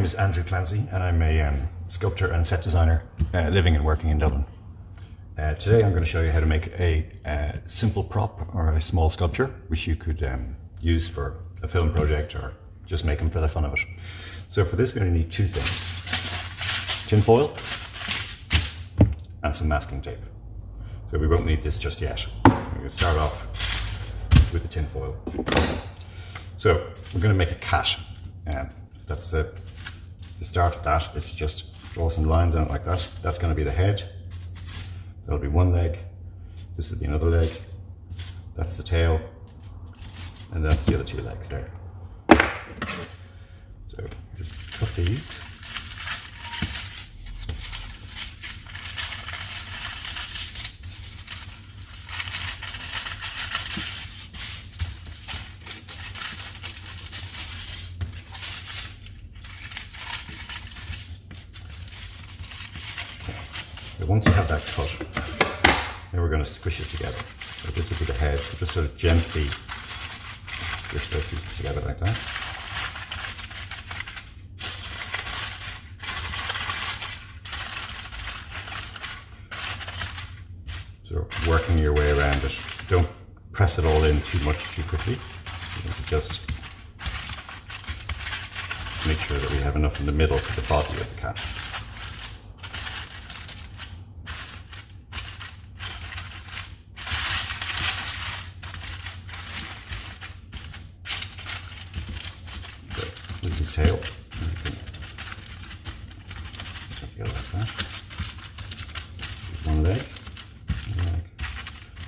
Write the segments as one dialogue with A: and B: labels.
A: is Andrew Clancy and I'm a sculptor and set designer living and working in Dublin. Today I'm going to show you how to make a simple prop or a small sculpture which you could use for a film project or just make them for the fun of it. So for this we're going to need two things: tin foil and some masking tape. So we won't need this just yet. We're going to start off with the tin foil. So we're going to make a cat. That's the start of that. Is just draw some lines on it like that. That's going to be the head. That'll be one leg. This will be another leg. That's the tail. And that's the other two legs there. So just cut these. So once you have that cut, then we're going to squish it together. So this will be the head. So just sort of gently squish those pieces together like that. So working your way around it. Don't press it all in too much too quickly. You need to just make sure that we have enough in the middle for the body of the cat. This is his tail. Just go like that. One leg,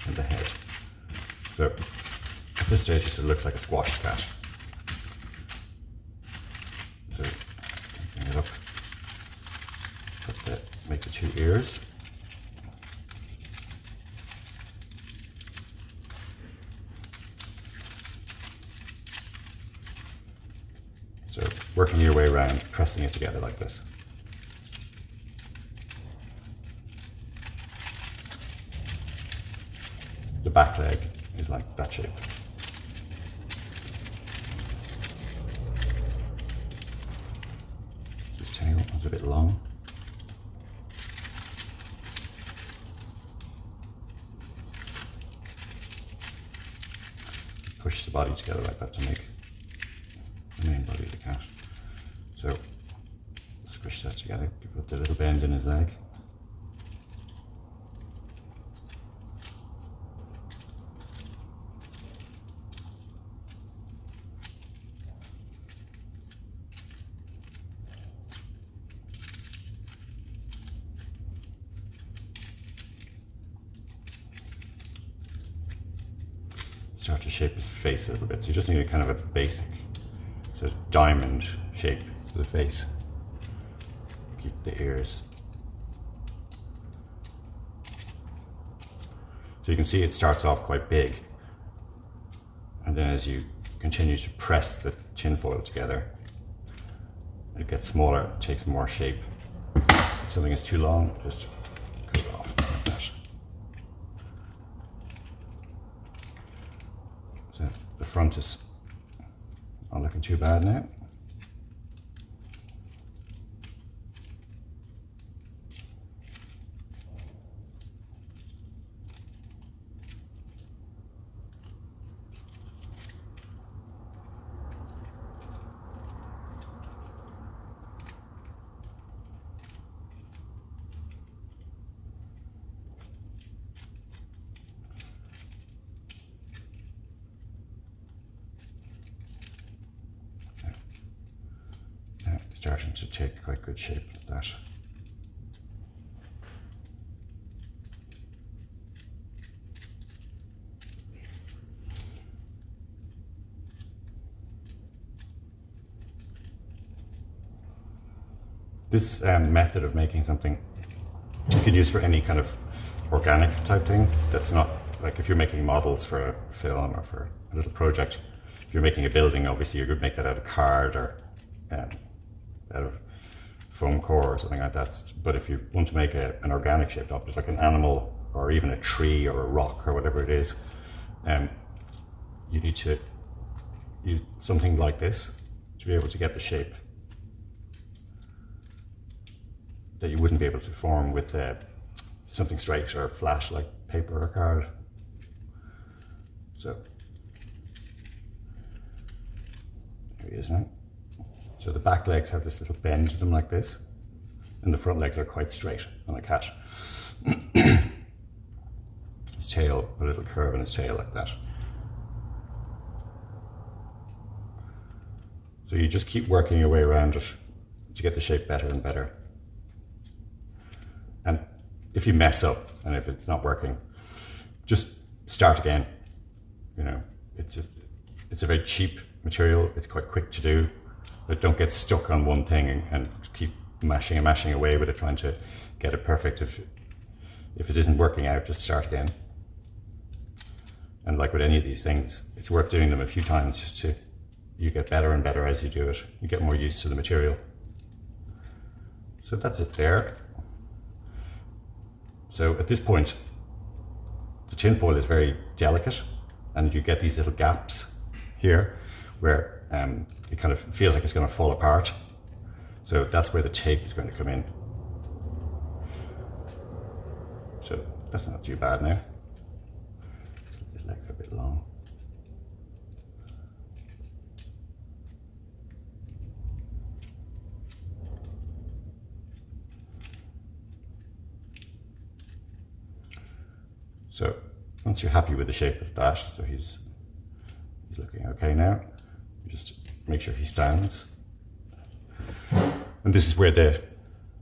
A: and the head. So at this stage, it sort of looks like a squashed cat. So bring it up. Make the two ears. So working your way around, pressing it together like this. The back leg is like that shape. This tail is a bit long. Push the body together like that to make the main body of the cat. So squish that together, give it a little bend in his leg. Start to shape his face a little bit. So you just need a kind of a basic sort of diamond shape to the face. Keep the ears. So you can see it starts off quite big, and then as you continue to press the tin foil together, it gets smaller, it takes more shape. If something is too long, just cut it off like that. So the front is not looking too bad now. Starting to take quite good shape like that. This method of making something you could use for any kind of organic type thing. That's not like if you're making models for a film or for a little project. If you're making a building, obviously you could make that out of card or out of foam core or something like that. But if you want to make an organic shaped object, like an animal or even a tree or a rock or whatever it is, you need to use something like this to be able to get the shape. that you wouldn't be able to form with something straight or flat like paper or card. So there he is now. So the back legs have this little bend to them like this, and the front legs are quite straight on a cat. His tail, a little curve in his tail like that. So you just keep working your way around it to get the shape better and better. And if you mess up and if it's not working, just start again. You know, it's a very cheap material. It's quite quick to do, but don't get stuck on one thing and keep mashing and mashing away with it, trying to get it perfect. If it isn't working out, just start again. And like with any of these things, it's worth doing them a few times just to, you get better and better as you do it. You get more used to the material. So that's it there. So at this point, the tinfoil is very delicate, and you get these little gaps here where it kind of feels like it's going to fall apart. So that's where the tape is going to come in. So that's not too bad now. His legs are a bit long. So once you're happy with the shape of that, so he's looking okay now, you just make sure he stands. And this is where the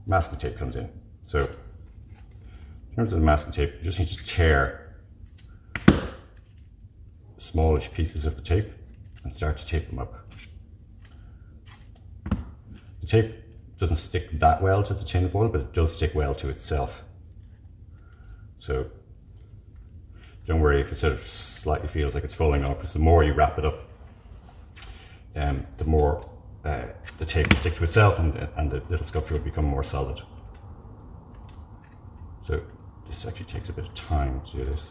A: masking tape comes in. So in terms of the masking tape, you just need to tear smallish pieces of the tape and start to tape them up. The tape doesn't stick that well to the tinfoil, but it does stick well to itself. So don't worry if it sort of slightly feels like it's falling off, because the more you wrap it up, the more the tape will stick to itself, and the little sculpture will become more solid. So this actually takes a bit of time to do this.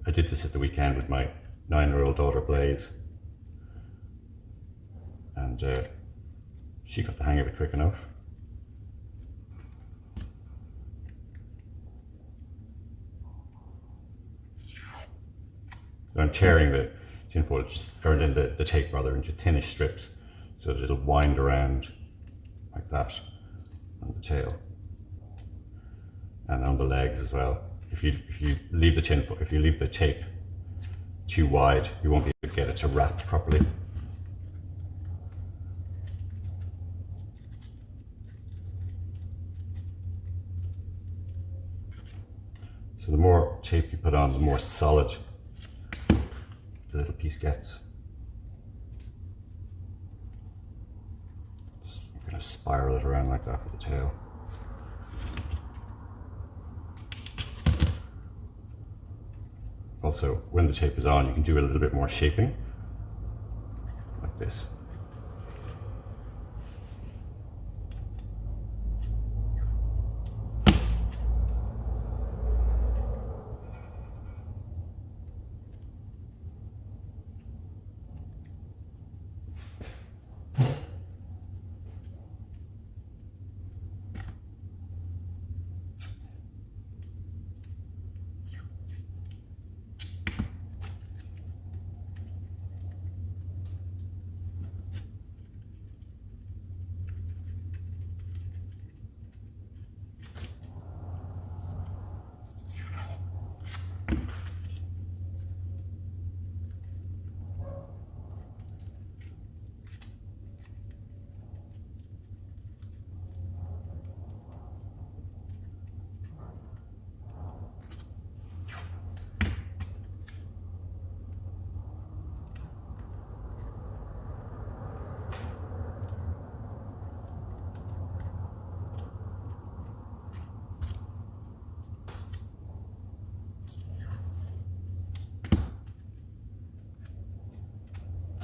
A: I did this at the weekend with my 9-year-old daughter Blaze, and she got the hang of it quick enough. So I'm tearing the tinfoil, or the tape rather, into thinnish strips so that it'll wind around like that on the tail and on the legs as well. If you leave the tinfoil, if you leave the tape too wide, you won't be able to get it to wrap properly. So the more tape you put on, the more solid the little piece gets. I'm going to spiral it around like that with the tail. Also, when the tape is on, you can do a little bit more shaping, like this.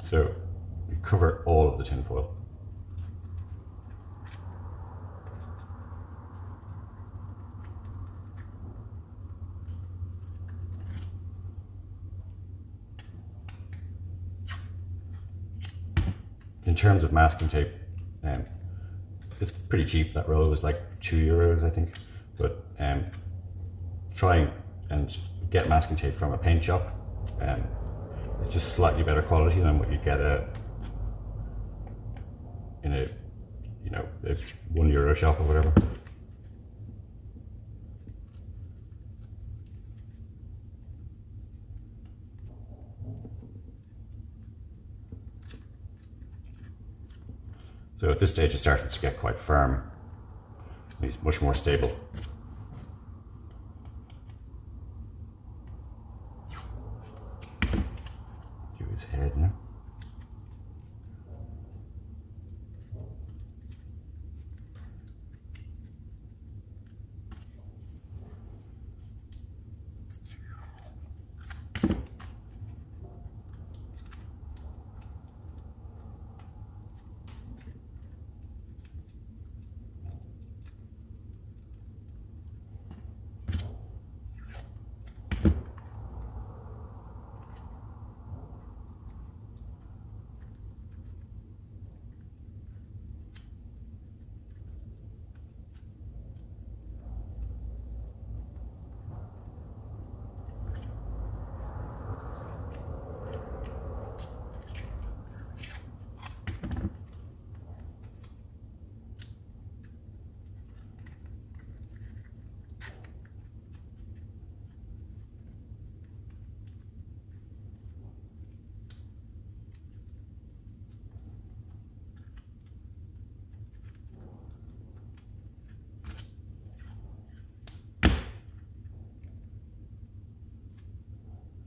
A: So we cover all of the tinfoil. in terms of masking tape, it's pretty cheap. That roll was like €2, I think. But try and get masking tape from a paint shop. It's just slightly better quality than what you get in a, you know, a €1 shop or whatever. So at this stage it's starting to get quite firm. It's much more stable. Do his head now.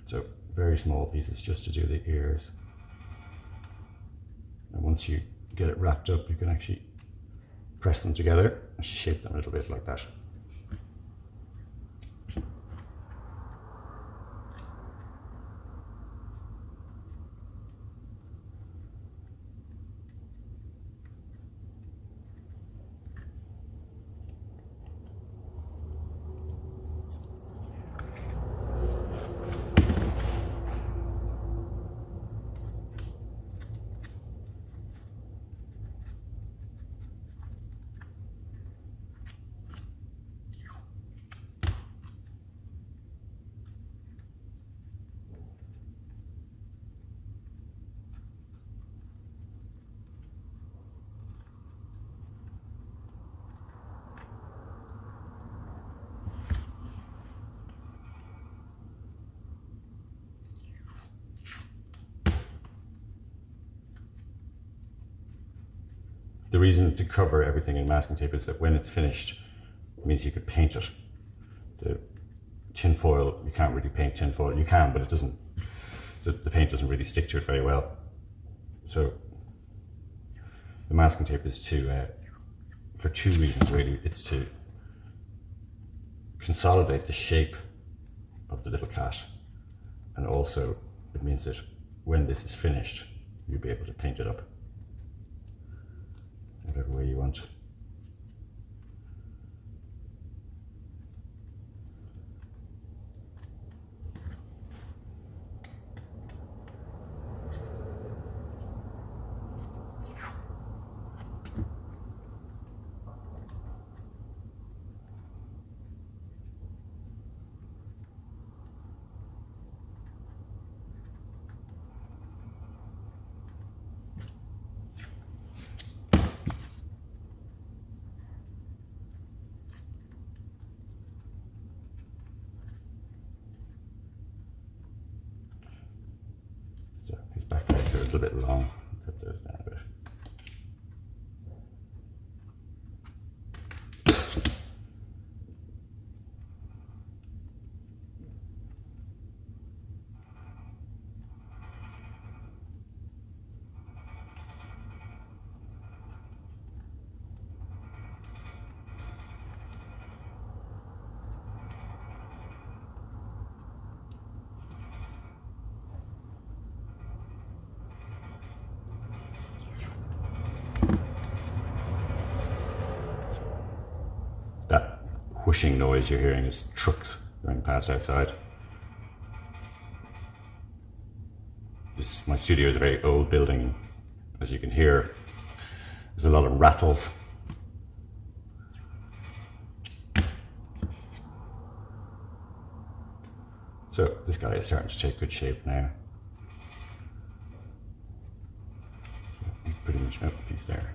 A: So very small pieces just to do the ears. And once you get it wrapped up, you can actually press them together and shape them a little bit like that. The reason to cover everything in masking tape is that when it's finished, it means you could paint it. The tinfoil, you can't really paint tinfoil. You can, but it doesn't. The paint doesn't really stick to it very well. So the masking tape is for two reasons really. It's to consolidate the shape of the little cat, and also it means that when this is finished, you'll be able to paint it up whatever way you want. So his back legs are a little bit long. Cut those down a bit. That whooshing noise you're hearing is trucks going past outside. My studio is a very old building. As you can hear, there's a lot of rattles. So this guy is starting to take good shape now. He's pretty much out the piece there.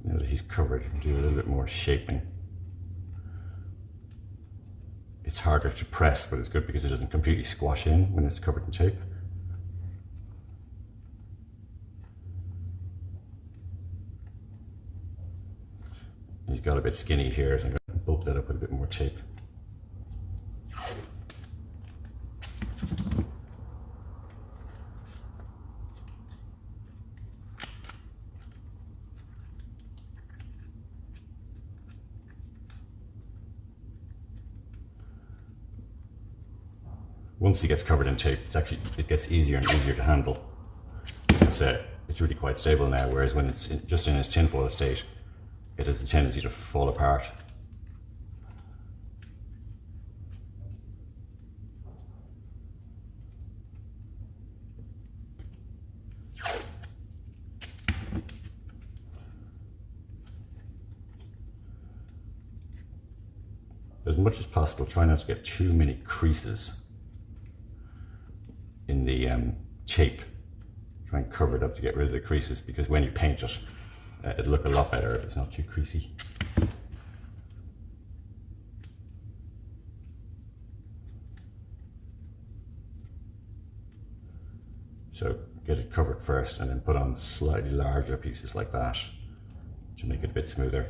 A: Now that he's covered, do a little bit more shaping. It's harder to press, but it's good because it doesn't completely squash in when it's covered in tape. He's got a bit skinny here, so I'm going to bulk that up with a bit more tape. Once he gets covered in tape, it gets easier and easier to handle. It's really quite stable now, whereas when it's just in its tinfoil state, it has a tendency to fall apart. As much as possible, try not to get too many creases in the tape. Try and cover it up to get rid of the creases, because when you paint it, it'll look a lot better if it's not too creasy. So get it covered first and then put on slightly larger pieces like that to make it a bit smoother.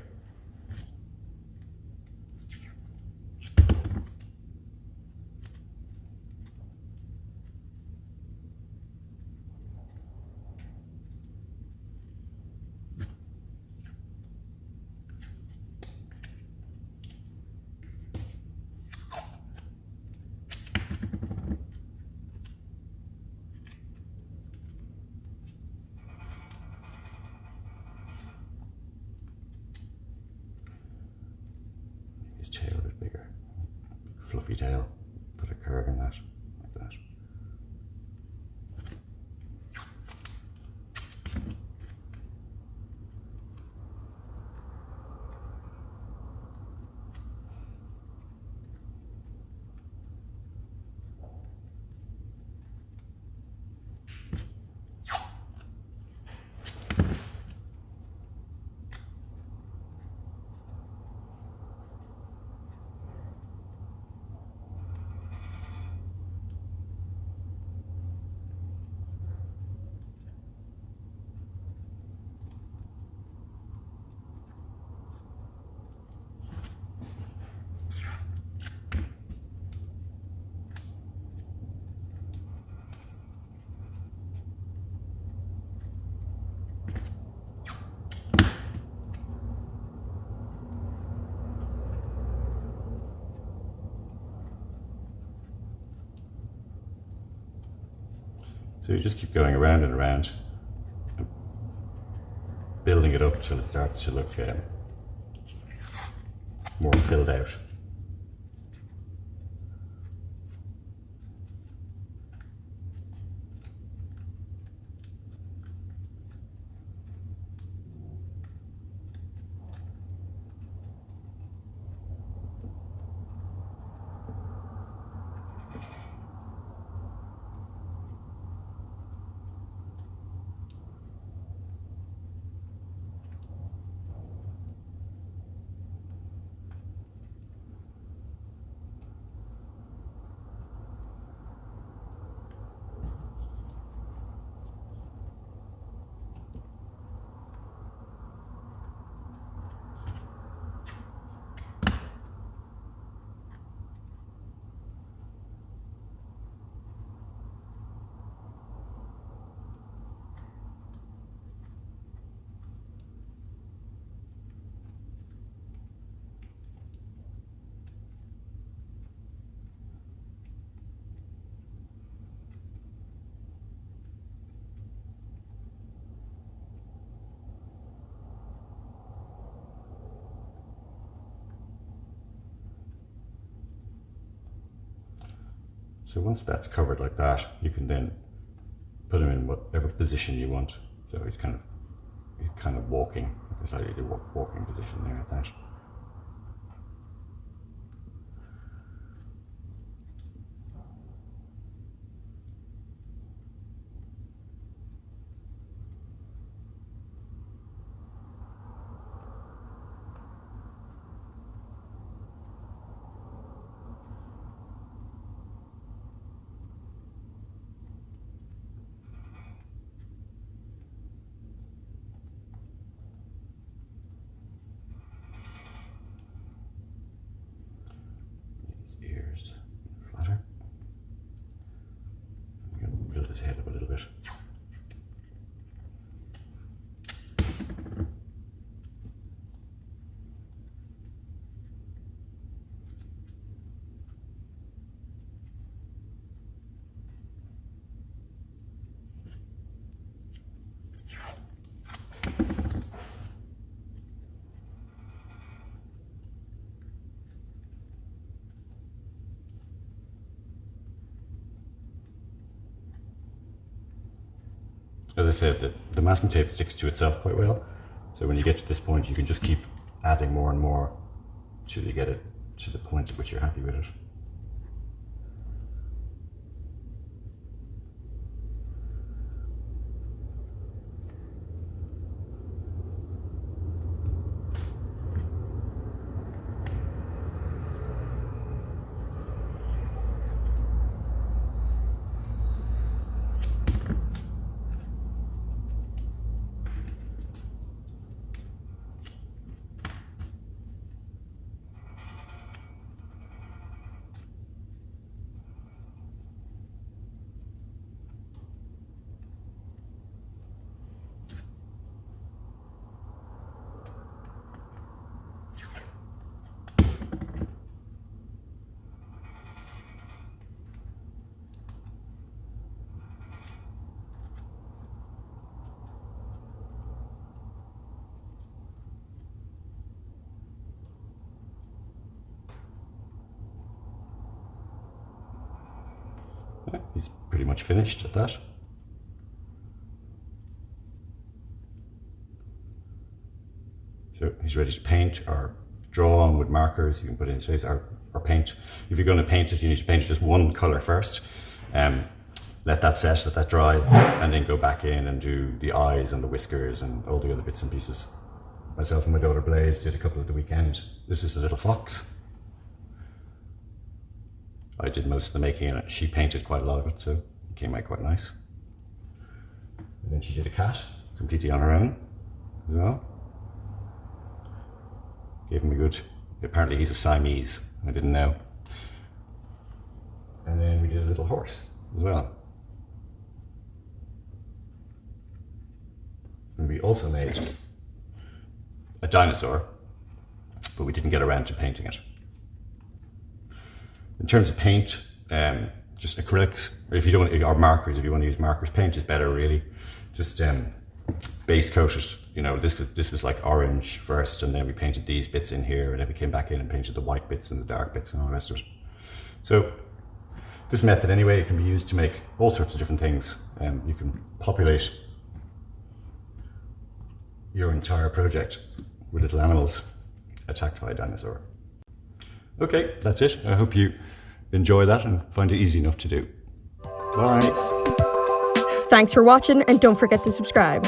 A: His tail a bit bigger, fluffy tail, put a curve in that, like that. So you just keep going around and around, and building it up till it starts to look more filled out. So once that's covered like that, you can then put him in whatever position you want. So he's kind of walking. I decided to do walking position there at that. Ears flatter. I'm going to build his head up a little bit. As I said, the masking tape sticks to itself quite well, so when you get to this point you can just keep adding more and more till you get it to the point at which you're happy with it. He's pretty much finished at that. So he's ready to paint or draw on with markers. You can put in his face or paint. If you're going to paint it, you need to paint just one colour first. Let that set, let that dry, and then go back in and do the eyes and the whiskers and all the other bits and pieces. Myself and my daughter Blaze did a couple at the weekend. This is a little fox. I did most of the making in it. She painted quite a lot of it, so it came out quite nice. And then she did a cat, completely on her own as well. Gave him a good, apparently he's a Siamese, I didn't know. And then we did a little horse as well. And we also made a dinosaur, but we didn't get around to painting it. In terms of paint, just acrylics, or if you don't want, or markers, if you want to use markers, paint is better really. Just base coat it. You know, this was like orange first, and then we painted these bits in here, and then we came back in and painted the white bits and the dark bits and all the rest of it. So this method anyway, it can be used to make all sorts of different things. You can populate your entire project with little animals attacked by a dinosaur. Okay, that's it. I hope you enjoy that and find it easy enough to do. Bye.
B: Thanks for watching, and don't forget to subscribe.